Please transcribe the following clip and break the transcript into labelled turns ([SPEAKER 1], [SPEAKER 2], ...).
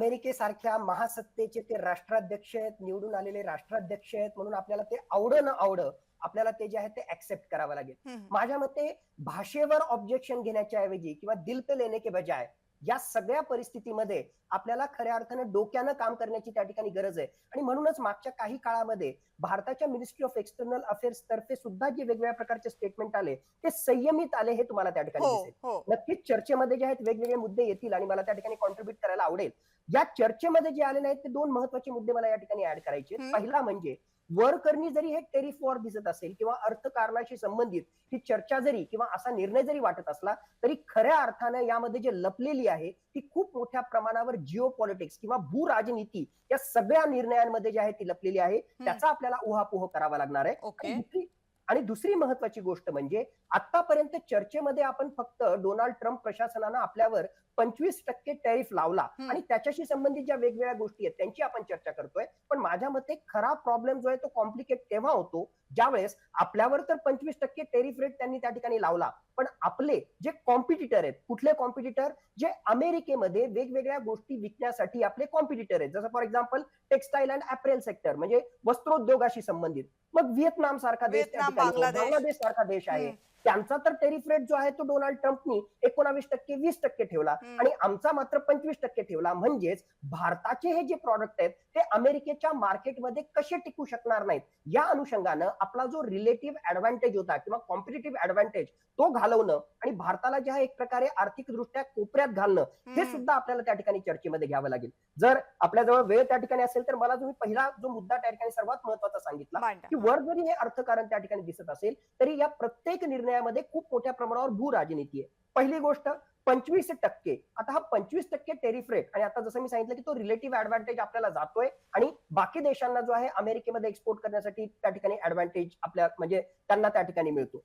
[SPEAKER 1] अमेरिकेसारख्या महासत्तेचे ते राष्ट्राध्यक्ष आहेत, निवडून आलेले राष्ट्राध्यक्ष आहेत म्हणून आपल्याला ते आवडं न आवडं आपल्याला ते जे आहे ते ऍक्सेप्ट करावं लागेल.
[SPEAKER 2] हं,
[SPEAKER 1] माझ्या मते भाषेवर ऑब्जेक्शन घेण्याच्या ऐवजी किंवा दिल पे लेने के बजाय या सगळ्या परिस्थितीमध्ये आपल्याला खऱ्या अर्थानं डोक्यानं काम करण्याची त्या ठिकाणी गरज आहे. आणि म्हणूनच मागच्या काही काळामध्ये भारताच्या मिनिस्ट्री ऑफ एक्सटर्नल अफेअर्स तर्फे सुद्धा जे वेगवेगळ्या प्रकारचे स्टेटमेंट आले ते संयमित आले हे तुम्हाला त्या ठिकाणी
[SPEAKER 2] हो,
[SPEAKER 1] दिसेल.
[SPEAKER 2] हो.
[SPEAKER 1] नक्कीच चर्चेमध्ये जे आहेत वेगवेगळे मुद्दे येतील आणि मला त्या ठिकाणी कॉन्ट्रीब्युट करायला आवडेल. या चर्चेमध्ये जे आले नाहीत ते दोन महत्वाचे मुद्दे मला या ठिकाणी ऍड करायचे आहेत.
[SPEAKER 2] हं,
[SPEAKER 1] पहिला म्हणजे वर करणी जरी हे टेरिफ वॉर दिसत असेल किंवा अर्थकारणाशी संबंधित ही चर्चा जरी किंवा असा निर्णय जरी वाटत असला तरी खऱ्या अर्थानं यामध्ये जे लपलेली आहे ती खूप मोठ्या प्रमाणावर जिओ पॉलिटिक्स किंवा भू राजनीती या सगळ्या निर्णयांमध्ये जी आहे ती लपलेली आहे.
[SPEAKER 2] हं.
[SPEAKER 1] त्याचा आपल्याला उहापोह करावा लागणार आहे.
[SPEAKER 2] ओके.
[SPEAKER 1] आणि दुसरी महत्वाची गोष्ट म्हणजे आतापर्यंत चर्चेमध्ये आपण फक्त डोनाल्ड ट्रम्प प्रशासनानं आपल्यावर 25% टॅरिफ लावला
[SPEAKER 2] हं.
[SPEAKER 1] आणि त्याच्याशी संबंधित ज्या वेगवेगळ्या गोष्टी आहेत त्यांची आपण चर्चा करतोय. पण माझ्या मते खरा प्रॉब्लेम जो आहे तो कॉम्प्लिकेट तेव्हा होतो ज्यावेळेस आपल्यावर तर 25% टेरिफ रेट त्यांनी त्या ठिकाणी लावला, पण आपले जे कॉम्पिटिटर आहेत, कुठले कॉम्पिटिटर, जे अमेरिकेमध्ये वेगवेगळ्या गोष्टी विकण्यासाठी आपले कॉम्पिटिटर आहेत, जसं for example textile and April sector म्हणजे वस्त्रोद्योगाशी संबंधित. मग व्हिएतनाम सारखा देश त्या
[SPEAKER 2] व्हिएतनाम,
[SPEAKER 1] ठिकाणी,
[SPEAKER 2] बांगलादेश.
[SPEAKER 1] बांगलादेश सारखा देश आहे,
[SPEAKER 2] हं,
[SPEAKER 1] त्यांचा तर टेरिफ रेट जो आहे तो डोनाल्ड ट्रम्पनी 19% 20% ठेवला
[SPEAKER 2] हं.
[SPEAKER 1] आणि आमचा मात्र 25% ठेवला. म्हणजेच भारताचे हे जे प्रॉडक्ट आहेत ते अमेरिकेच्या मार्केटमध्ये कसे टिकू शकणार नाहीत या अनुषंगानं आपला जो रिलेटिव्ह ऍडव्हान्टेज होता किंवा कॉम्पिटेटिव्ह ऍडव्हान्टेज तो घालवणं आणि भारताला जे आहे एक प्रकारे आर्थिकदृष्ट्या कोपऱ्यात घालणं हे
[SPEAKER 2] हं.
[SPEAKER 1] सुद्धा आपल्याला त्या ठिकाणी चर्चेमध्ये घ्यावं लागेल. जर आपल्याजवळ वेळ त्या ठिकाणी असेल तर मला तुम्ही पहिला जो मुद्दा त्या ठिकाणी सर्वात महत्वाचा सांगितला
[SPEAKER 2] मांडा.
[SPEAKER 1] की वर जरी हे अर्थकारण त्या ठिकाणी दिसत असेल तरी या प्रत्येक निर्णयामध्ये खूप मोठ्या प्रमाणावर भू राजनीती आहे. पहिली गोष्ट 25%. आता हा 25% टेरिफ रेट आणि आता जसं मी सांगितलं की तो रिलेटिव्ह ऍडव्हान्टेज आपल्याला जातोय आणि बाकी देशांना जो आहे अमेरिकेमध्ये एक्सपोर्ट करण्यासाठी त्या ठिकाणी ऍडव्हान्टेज आपल्या म्हणजे त्यांना त्या ठिकाणी मिळतो.